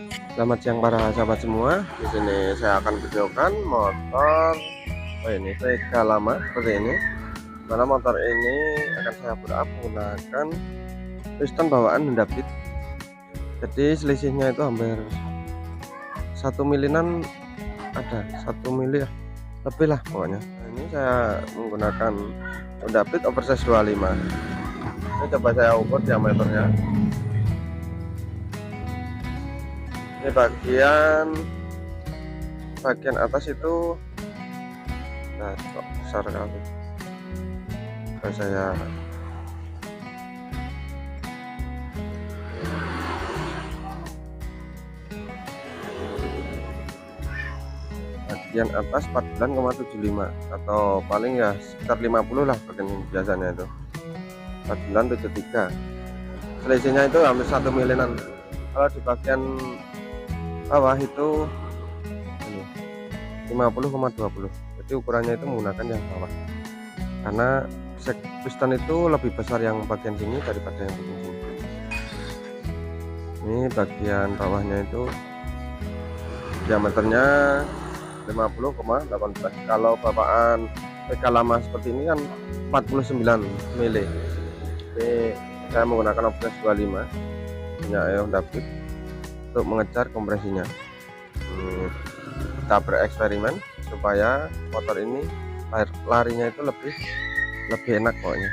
Selamat siang para sahabat semua. Di sini saya akan videokan motor ini Vega lama seperti ini. Mana motor ini akan saya backup menggunakan piston bawaan Honda Beat. Jadi selisihnya itu hampir 1 milinan, ada 1 mili lebih lah pokoknya. Nah, ini saya menggunakan Honda Beat oversize 25. Ini coba saya ukur diameternya. Ini bagian atas itu nah kok besar kali. Kalau saya bagian atas 49,75 atau paling ya sekitar 50 lah bagian ini biasanya itu 49,73. Selisihnya itu hampir 1 milinan. Kalau di bagian bawah itu ini 50,20. Jadi ukurannya itu menggunakan yang bawah karena piston itu lebih besar yang bagian sini daripada yang bagian sini. Ini bagian bawahnya itu diameternya 50,18. Kalau bawaan Vega lama seperti ini kan 49 mili. Ini saya menggunakan oversize 25 punya Honda Beat untuk mengejar kompresinya. Kita bereksperimen supaya motor ini larinya itu lebih enak pokoknya.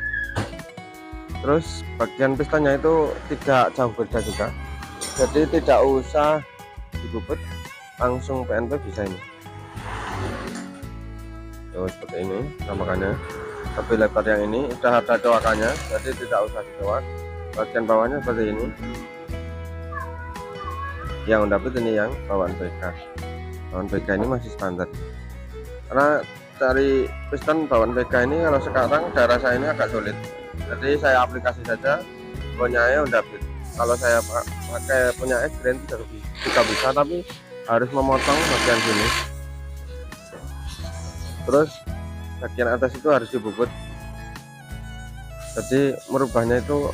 Terus bagian pistonnya itu tidak jauh beda juga, jadi tidak usah dibubut, langsung PNP bisa ini. Tuh seperti ini tampakannya. Lebih lebar yang ini sudah ada coakannya, jadi tidak usah dicoak. Bagian bawahnya seperti ini. Yang Honda Beat ini yang bawaan Vega. Bawaan Vega ini masih standar. Karena cari piston bawaan Vega ini kalau sekarang daerah saya ini agak sulit. Jadi saya aplikasi saja punya Honda Beat. Kalau saya pakai punya X-Grand juga bisa, tapi harus memotong bagian sini. Terus bagian atas itu harus dibubut. Jadi merubahnya itu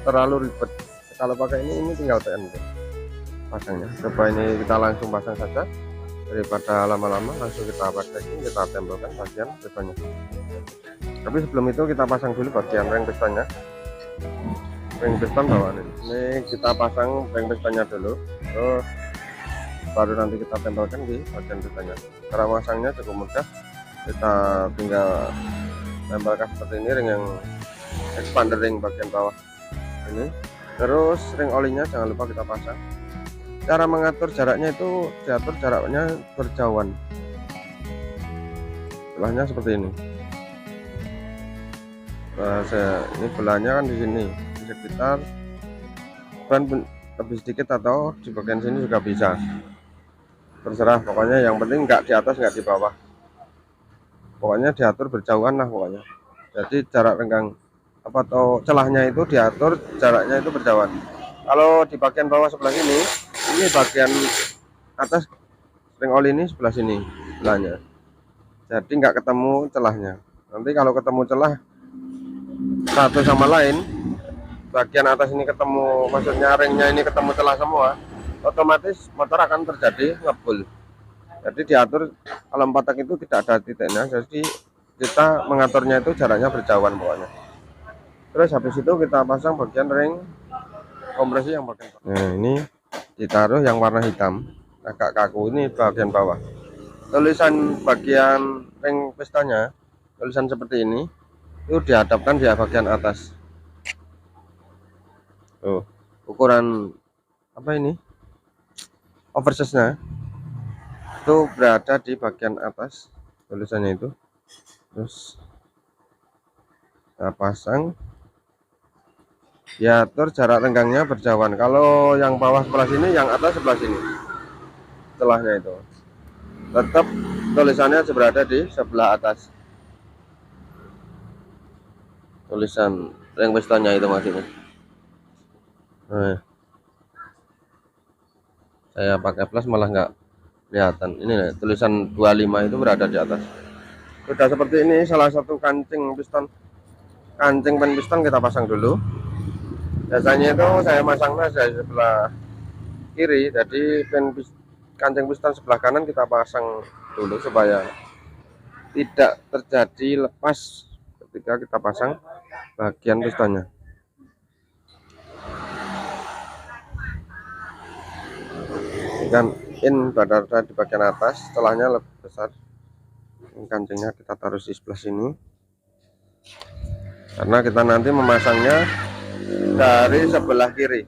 terlalu ribet. Kalau pakai ini tinggal PNP pasangnya. Coba ini kita langsung pasang saja daripada lama-lama, langsung kita pakai, kita tempelkan bagian pistonnya. Tapi sebelum itu kita pasang dulu bagian ring pistonnya. Ring piston bawaan ini kita pasang ring pistonnya dulu, terus baru nanti kita tempelkan di bagian pistonnya. Cara masangnya cukup mudah, kita tinggal tempelkan seperti ini ring yang expander ring bagian bawah ini. Terus ring olinya jangan lupa kita pasang. Cara mengatur jaraknya itu diatur jaraknya berjauhan. Belahnya seperti ini. Nah, ini belahnya kan di sini, di sekitar ban lebih sedikit atau di bagian sini juga bisa. Terserah, pokoknya yang penting nggak di atas nggak di bawah. Pokoknya diatur berjauhan lah pokoknya. Jadi jarak renggang atau celahnya itu diatur jaraknya itu berjauhan. Kalau di bagian bawah sebelah ini bagian atas ring oli ini sebelah sini belahnya, jadi nggak ketemu celahnya. Nanti kalau ketemu celah satu sama lain, bagian atas ini ketemu, maksudnya ringnya ini ketemu celah semua, otomatis motor akan terjadi ngebul. Jadi diatur kalau 4 tak itu tidak ada titiknya, jadi kita mengaturnya itu jaraknya berjauhan pokoknya. Terus habis itu kita pasang bagian ring kompresi yang bagian. Nah ini ditaruh yang warna hitam agak kaku, ini bagian bawah. Tulisan bagian ring pistonnya, tulisan seperti ini itu dihadapkan di bagian atas. Tuh ukuran apa ini oversize nya itu berada di bagian atas tulisannya itu. Terus kita pasang, diatur jarak renggangnya berjauhan. Kalau yang bawah sebelah sini, yang atas sebelah sini celahnya itu tetap tulisannya berada di sebelah atas. Tulisan ring pistonnya itu maksudnya. Nah, saya pakai plus malah nggak kelihatan. Ini nih, tulisan 25 itu berada di atas. Sudah seperti ini, salah satu kancing pen piston kita pasang dulu. Biasanya itu saya masangnya dari sebelah kiri, jadi kancing piston sebelah kanan kita pasang dulu supaya tidak terjadi lepas ketika kita pasang bagian pistonnya. Dan in badar di bagian atas, setelahnya lebih besar. Kancingnya kita taruh di sebelah sini karena kita nanti memasangnya dari sebelah kiri.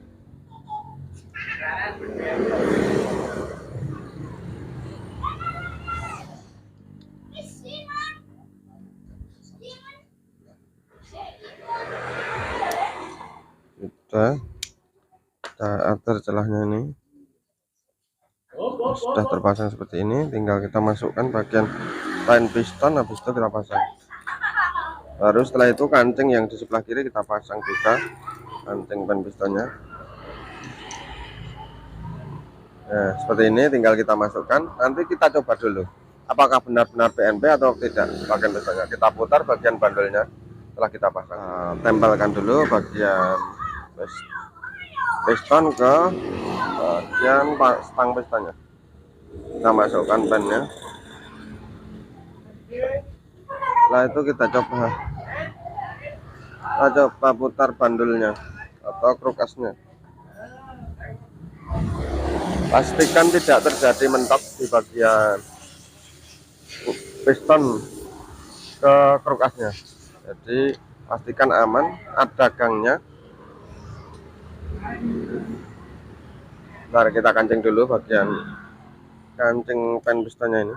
Kita atur celahnya ini, sudah terpasang seperti ini, tinggal kita masukkan bagian line piston, habis itu kita pasang. Baru setelah itu kancing yang di sebelah kiri kita pasang juga, kancing pen pistonnya. Nah, seperti ini tinggal kita masukkan. Nanti kita coba dulu apakah benar-benar PNP atau tidak bagian pistonnya. Kita putar bagian bandelnya setelah kita pasang. Nah, tempelkan dulu bagian piston ke bagian stang pistonnya. Kita masukkan pennya. Setelah itu kita coba putar bandulnya atau krukasnya. Pastikan tidak terjadi mentok di bagian piston ke krukasnya. Jadi pastikan aman, ada gangnya. Ntar kita kancing dulu bagian kancing pen pistonnya ini.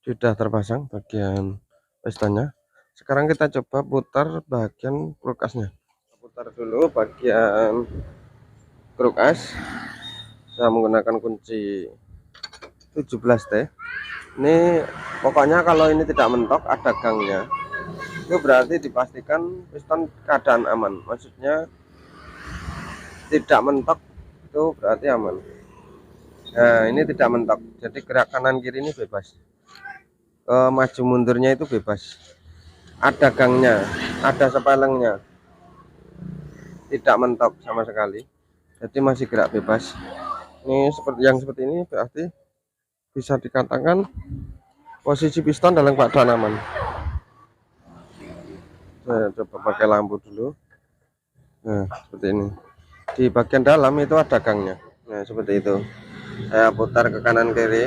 Sudah terpasang bagian pistonnya. Sekarang kita coba putar bagian krukasnya. Putar dulu bagian krukas. Saya menggunakan kunci 17T. Ini pokoknya kalau ini tidak mentok, ada gangnya, itu berarti dipastikan piston keadaan aman. Maksudnya tidak mentok itu berarti aman. Nah, ini tidak mentok, jadi gerak kanan kiri ini bebas. Maju mundurnya itu bebas. Ada gangnya, ada sepelengnya, tidak mentok sama sekali, jadi masih gerak bebas. Ini seperti ini berarti bisa dikatakan posisi piston dalam keadaan aman. Saya coba pakai lampu dulu. Nah, seperti ini. Di bagian dalam itu ada gangnya. Nah, seperti itu. Saya putar ke kanan kiri,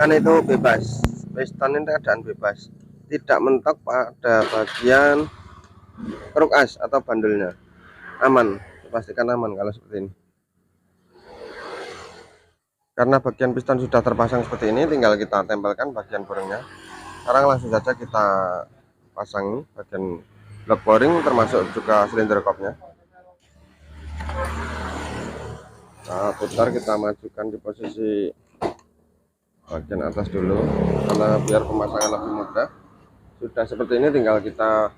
kan itu bebas. Piston ini keadaan bebas, tidak mentok pada bagian krukas atau bandelnya. Aman, pastikan aman kalau seperti ini. Karena bagian piston sudah terpasang seperti ini, tinggal kita tempelkan bagian boringnya. Sekarang langsung saja kita pasang bagian blok boring, termasuk juga silinder kopnya. Nah, putar, kita majukan di posisi bagian atas dulu karena biar pemasangan lebih mudah. Sudah seperti ini, tinggal kita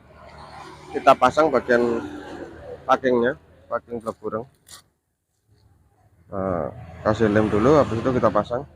pasang bagian packingnya, packing blok boring. Nah, kasih lem dulu, habis itu kita pasang.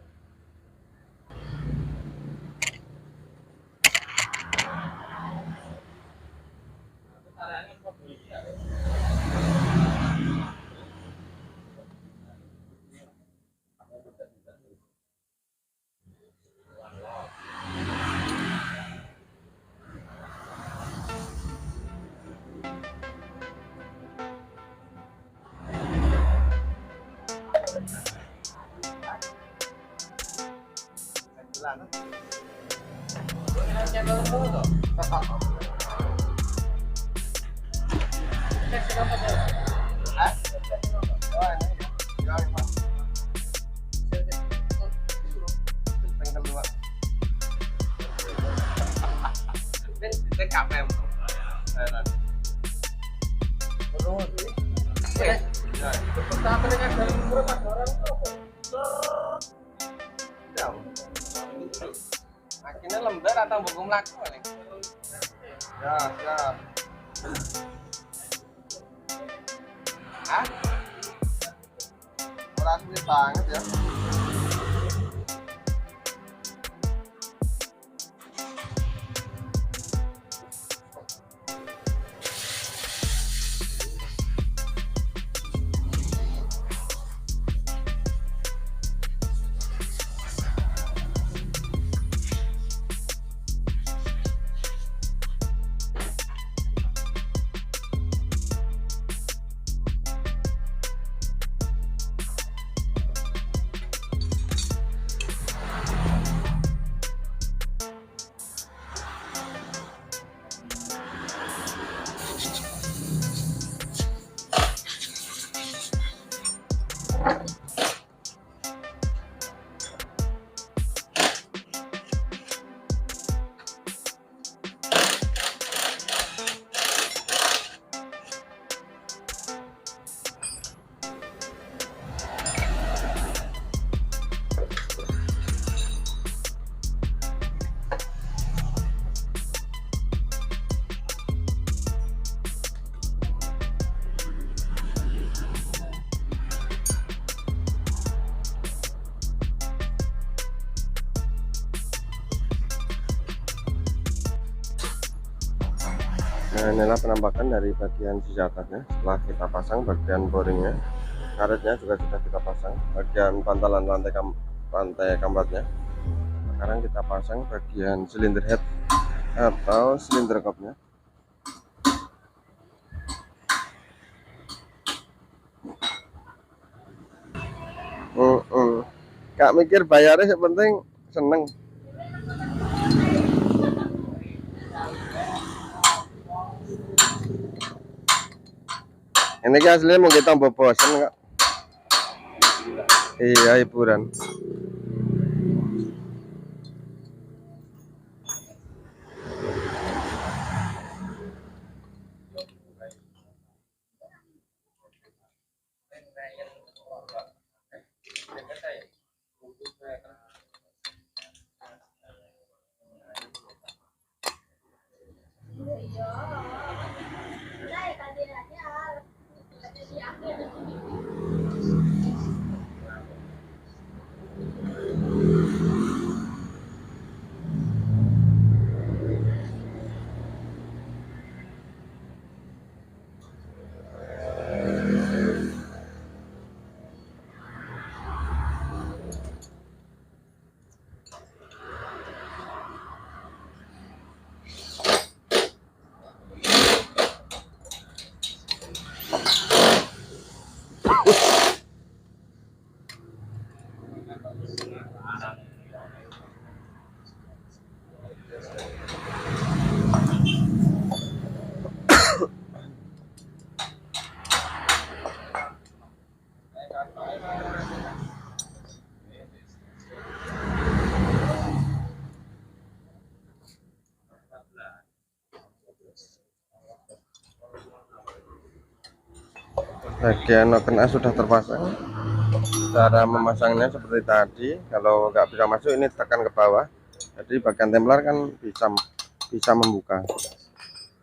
Akhirnya lembar atau buku melaku nih. Ya, siap. Hah? Orang sulit banget ya. Nah, inilah penampakan dari bagian sisi atasnya. Setelah kita pasang bagian boringnya, karetnya juga sudah kita pasang, bagian pantalan lantai kampratnya. Sekarang kita pasang bagian silinder head atau silinder kopnya. Gak mikir bayarnya, yang penting seneng. Ini kan aslinya mau kita bosen enggak? Iya, hiburan. Bagian noken as sudah terpasang. Cara memasangnya seperti tadi. Kalau nggak bisa masuk, ini tekan ke bawah. Jadi bagian templar kan bisa membuka.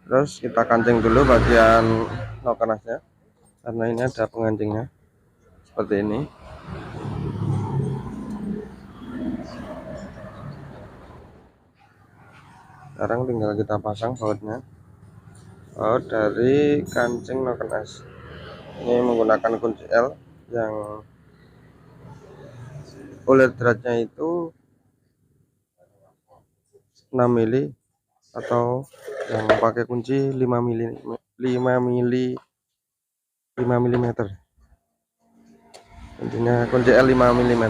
Terus kita kancing dulu bagian noken asnya, karena ini ada pengancingnya seperti ini. Sekarang tinggal kita pasang bautnya, baut dari kancing noken as. Ini menggunakan kunci L yang ulet beratnya itu 6 mili atau yang pakai kunci 5 mili 5 mm. Intinya kunci L 5 mm.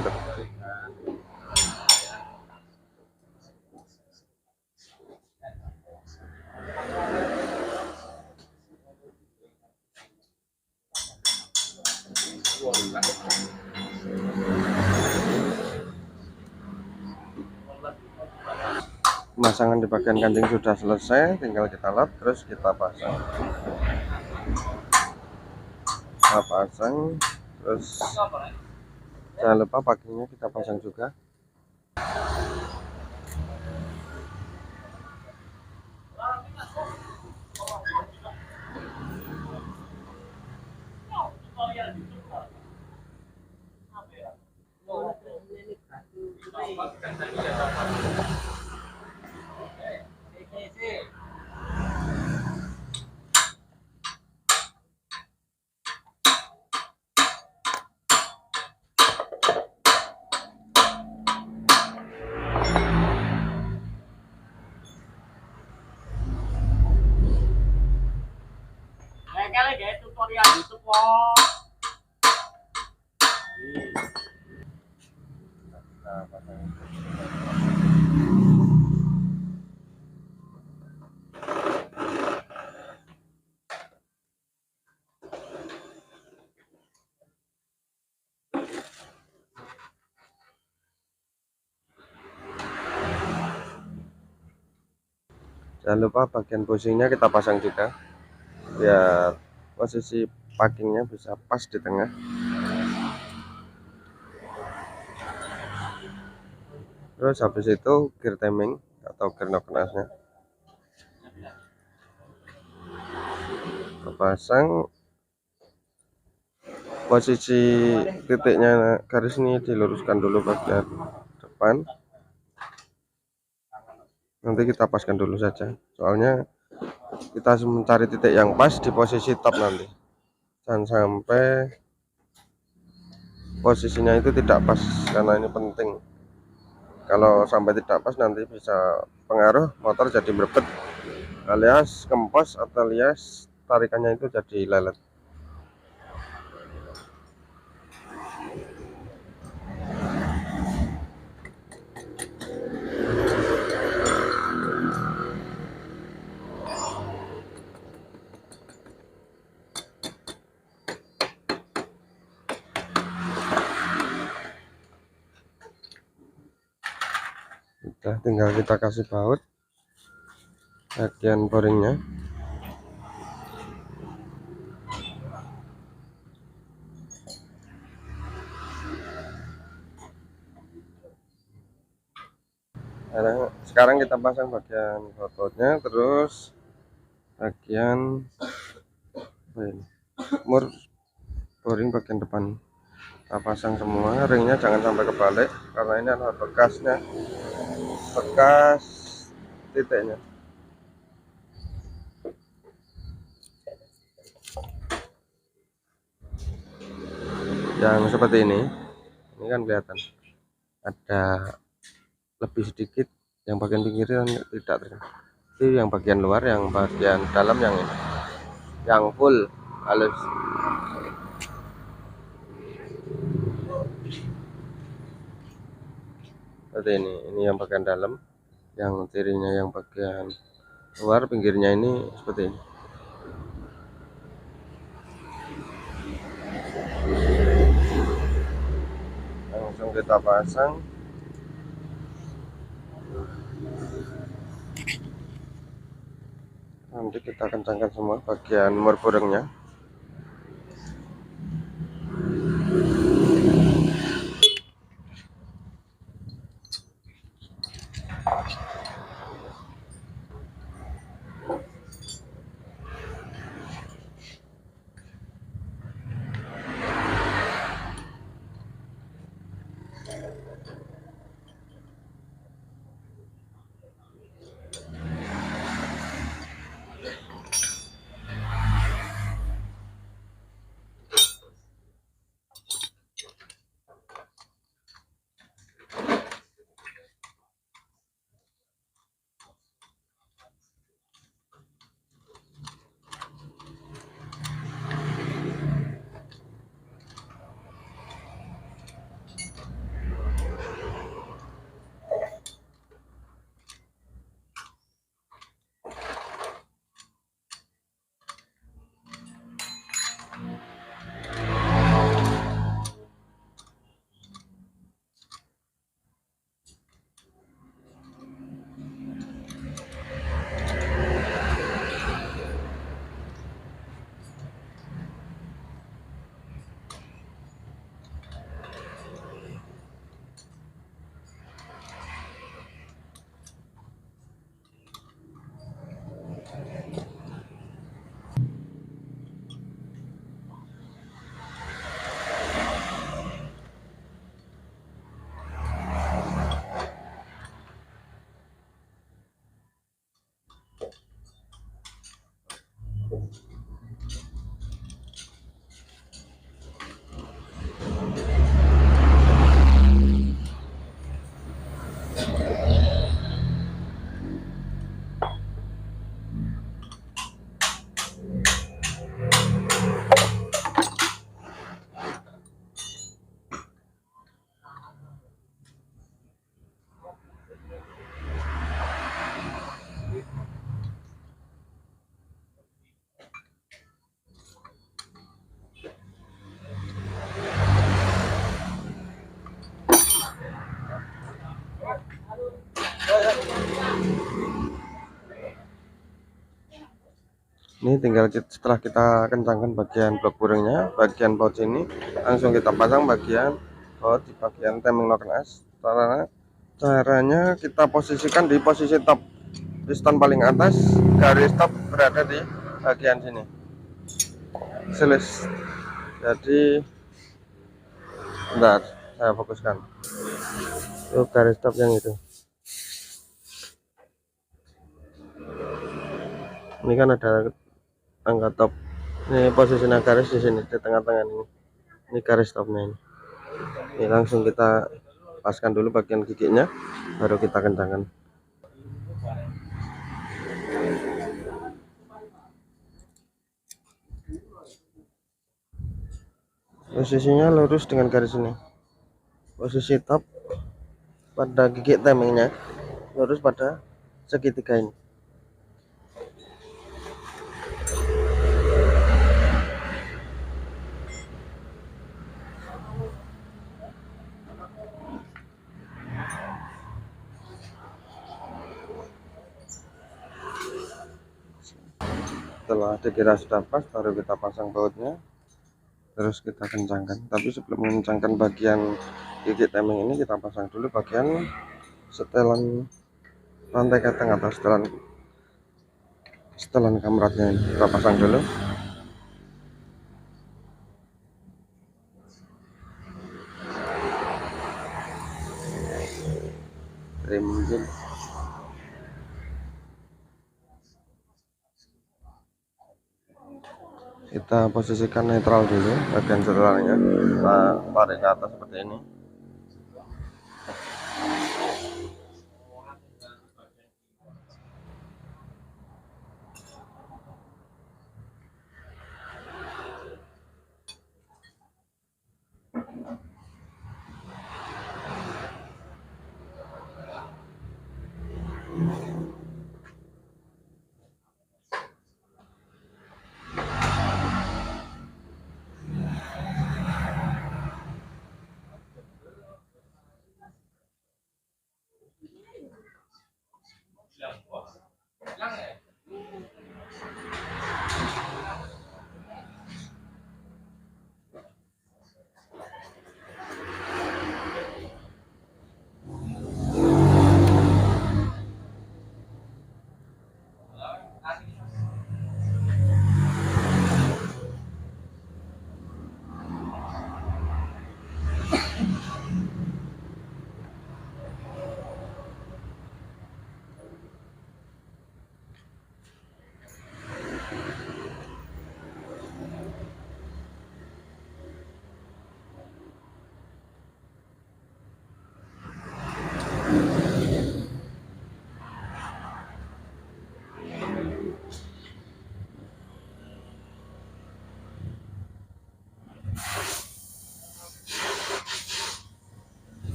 Pemasangan di bagian kancing sudah selesai, tinggal kita lap terus kita pasang. Kita pasang terus jangan lupa packingnya kita pasang juga. Tutorial YouTube kok. Jangan lupa bagian bushingnya kita pasang juga biar posisi packingnya bisa pas di tengah. Terus habis itu gear timing atau gear knocknasnya kita pasang. Posisi titiknya garis ini diluruskan dulu bagian depan, nanti kita paskan dulu saja, soalnya kita mencari titik yang pas di posisi top nanti, jangan sampai posisinya itu tidak pas, karena ini penting. Kalau sampai tidak pas nanti bisa pengaruh motor jadi berbet alias kempes atau alias tarikannya itu jadi lelet. Udah, tinggal kita kasih baut bagian boringnya. Sekarang kita pasang bagian bautnya, terus bagian mur boring bagian depan kita pasang semua. Ringnya jangan sampai kebalik karena ini adalah bekasnya, bekas titiknya. Yang seperti ini kan kelihatan ada lebih sedikit, yang bagian pinggirnya tidak terlihat. Itu yang bagian luar, yang bagian dalam yang ini, yang full halus. Seperti ini yang bagian dalam, yang tirinya yang bagian luar, pinggirnya ini seperti ini. Langsung kita pasang. Nanti kita kencangkan semua bagian mur boringnya. Ini tinggal setelah kita kencangkan bagian blok buringnya, bagian baut sini langsung kita pasang bagian baut di bagian timing noken as. Caranya kita posisikan di posisi top, piston paling atas, garis top berada di bagian sini selis. Jadi bentar, saya fokuskan itu garis top yang itu. Ini kan ada angka top, ini posisinya garis di sini di tengah-tengah ini garis topnya ini langsung kita paskan dulu bagian giginya, baru kita kencangkan. Posisinya lurus dengan garis ini, posisi top pada gigi timingnya lurus pada segitiga ini. Setelah dikira sudah pas, baru kita pasang bautnya, terus kita kencangkan. Tapi sebelum mengencangkan bagian gigi timing ini, kita pasang dulu bagian setelan rantai keteng atau setelan kamratnya ini, kita pasang dulu. Rem engine. Kita posisikan netral dulu bagian setelannya, kita tarik ke atas seperti ini.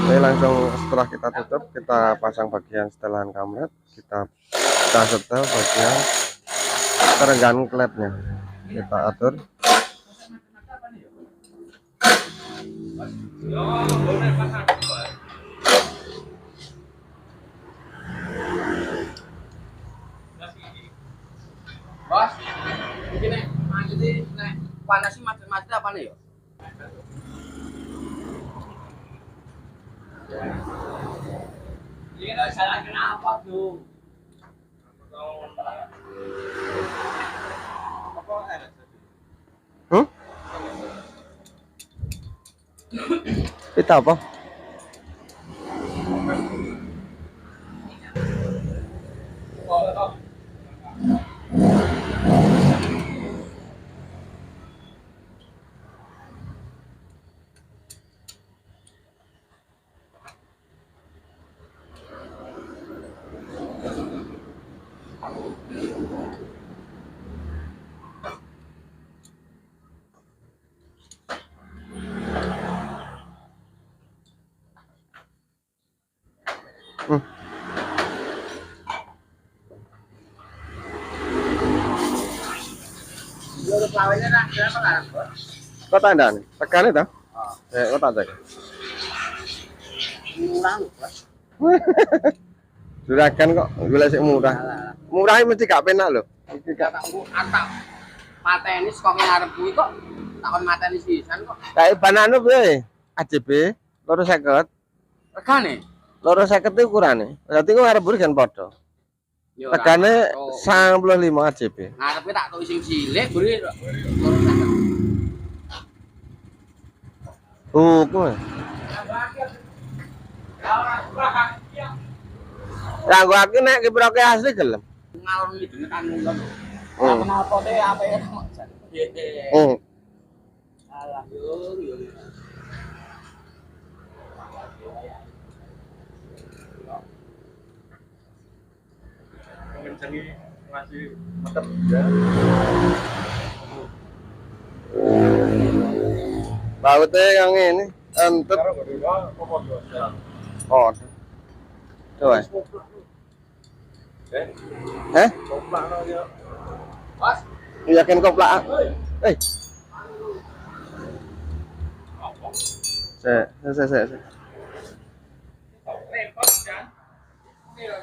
Ini langsung setelah kita tutup, kita pasang bagian setelan kamret, kita setel bagian perenggan klepnya, kita atur. Bos, begini, nek panasi macet-macet apa nih yo? Ini salah kenapa tuh? Kita apa? Lurus lawannya nak berapa kan, Bos? Kok tanda nih? Tekan itu? Kok tak cek? Murah lho, Bos. Sudah kan kok gula sih murah. Murah mesti gak penak loh. Gak tak atap. Mateni kok ngarep kuwi kok takon mateni sisan kok. Kayak bananu piye? AJB 250. Regane? 250 itu ukurane. Berarti kok ngarep buri kan padha. Yo ora. Tegane 95 AJB. Ngarepe tak tok sing cilik buri. Hukum. Lah gua iki nek kiproke asli gelem. Ngalor ngidul kan ngono. Kenapa teh apike kok jan. Alah yo. Mencengi ngasih mantap ya. Bautnya yang ini entep. Oh. Coba. Koplak aja. Bos, Yakin koplak. Saya. repot kan. Ini lho.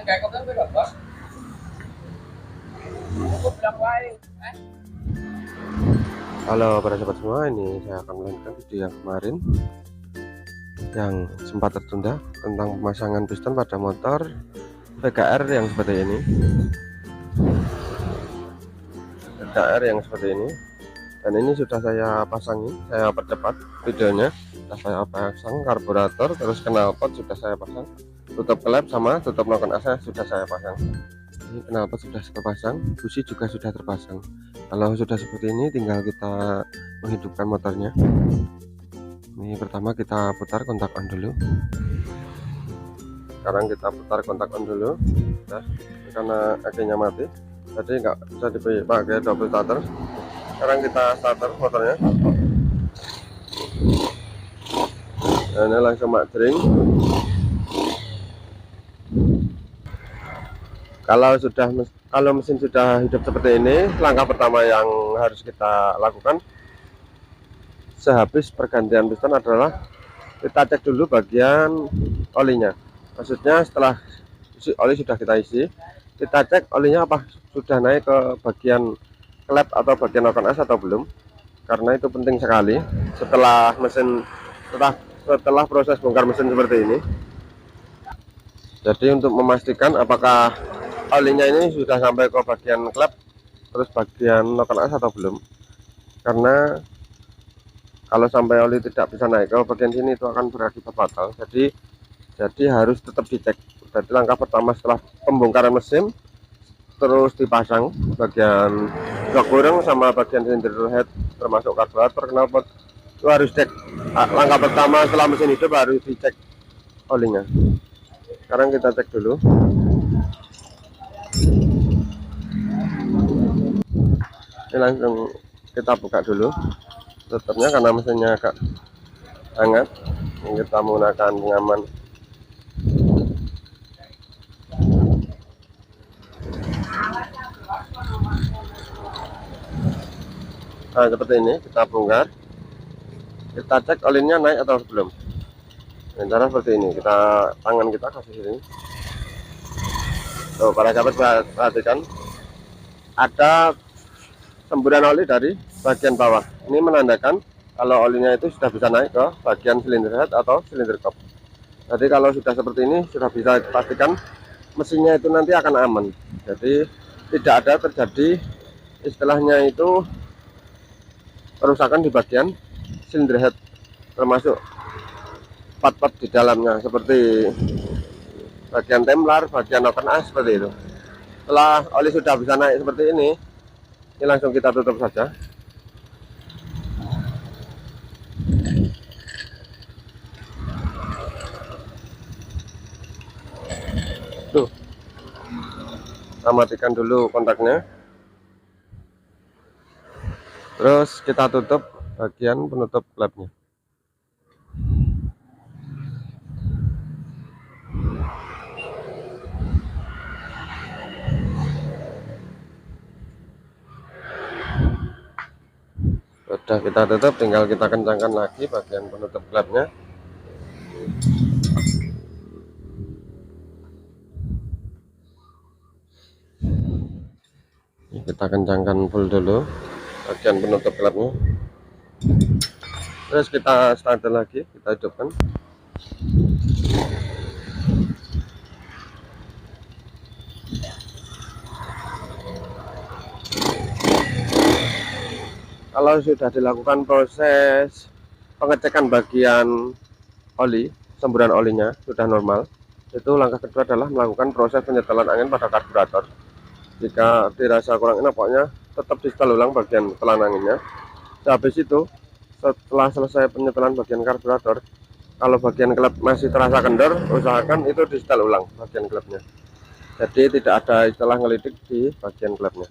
Kayak kau kan beda, Bos. Aku bilang wae, Halo para sobat semua, ini saya akan melanjutkan video yang kemarin yang sempat tertunda tentang pemasangan piston pada motor VKR yang seperti ini. VKR yang seperti ini, dan ini sudah saya pasangi, saya percepat videonya. Sudah saya pasang karburator, terus knalpot sudah saya pasang, tutup klep sama tutup noken AC sudah saya pasang. Ini knalpot sudah terpasang, busi juga sudah terpasang. Kalau sudah seperti ini, tinggal kita menghidupkan motornya. Ini pertama kita putar kontak on dulu. Sekarang kita putar kontak on dulu. Nah, karena akhirnya mati, jadi nggak bisa dipakai double starter. Sekarang kita starter motornya. Nah, ini langsung makdring. Kalau mesin sudah hidup seperti ini, langkah pertama yang harus kita lakukan sehabis pergantian piston adalah kita cek dulu bagian olinya. Maksudnya setelah oli sudah kita isi, kita cek olinya apa sudah naik ke bagian klep atau bagian noken as atau belum, karena itu penting sekali setelah setelah proses bongkar mesin seperti ini. Jadi untuk memastikan apakah olinya ini sudah sampai ke bagian klep terus bagian noken as atau belum, karena kalau sampai oli tidak bisa naik ke bagian sini itu akan berakibat fatal. Jadi harus tetap dicek. Jadi langkah pertama setelah pembongkaran mesin terus dipasang bagian jok kurang sama bagian silinder head termasuk karburator knalpot, itu harus cek. Langkah pertama setelah mesin hidup harus dicek olinya. Sekarang kita cek dulu. Ini langsung kita buka dulu tutupnya karena mesinnya agak hangat. Kita menggunakan pengaman. Nah, seperti ini kita bongkar, kita cek olinya naik atau belum. Dan cara seperti ini, tangan kita kasih sini. Tuh, para sahabat perhatikan, ada semburan oli dari bagian bawah. Ini menandakan kalau olinya itu sudah bisa naik ke bagian silinder head atau silinder kop. Jadi kalau sudah seperti ini sudah bisa dipastikan mesinnya itu nanti akan aman. Jadi tidak ada terjadi istilahnya itu kerusakan di bagian silinder head, termasuk part-part di dalamnya seperti bagian templar, bagian noken as seperti itu. Setelah oli sudah bisa naik seperti ini langsung kita tutup saja. Tuh, kita matikan dulu kontaknya. Terus kita tutup bagian penutup klepnya. Sudah kita tutup, tinggal kita kencangkan lagi bagian penutup klepnya. Kita kencangkan full dulu bagian penutup klepnya. Terus kita starter lagi, kita hidupkan. Kalau sudah dilakukan proses pengecekan bagian oli, semburan olinya sudah normal, itu langkah kedua adalah melakukan proses penyetelan angin pada karburator. Jika dirasa kurang enak, pokoknya tetap disetel ulang bagian setelan anginnya. Habis itu setelah selesai penyetelan bagian karburator, kalau bagian klep masih terasa kendor, usahakan itu disetel ulang bagian klepnya. Jadi tidak ada istilah ngelidik di bagian klepnya.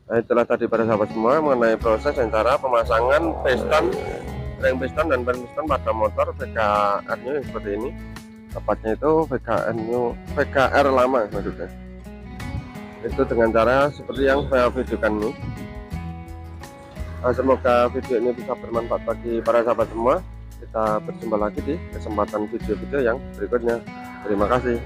Nah, itulah tadi para sahabat semua mengenai proses dan cara pemasangan piston, ring piston dan ban piston pada motor VKR-nya seperti ini. Tepatnya itu VKR lama maksudnya. Itu dengan cara seperti yang saya videokan ini. Nah, semoga video ini bisa bermanfaat bagi para sahabat semua. Kita berjumpa lagi di kesempatan video-video yang berikutnya. Terima kasih.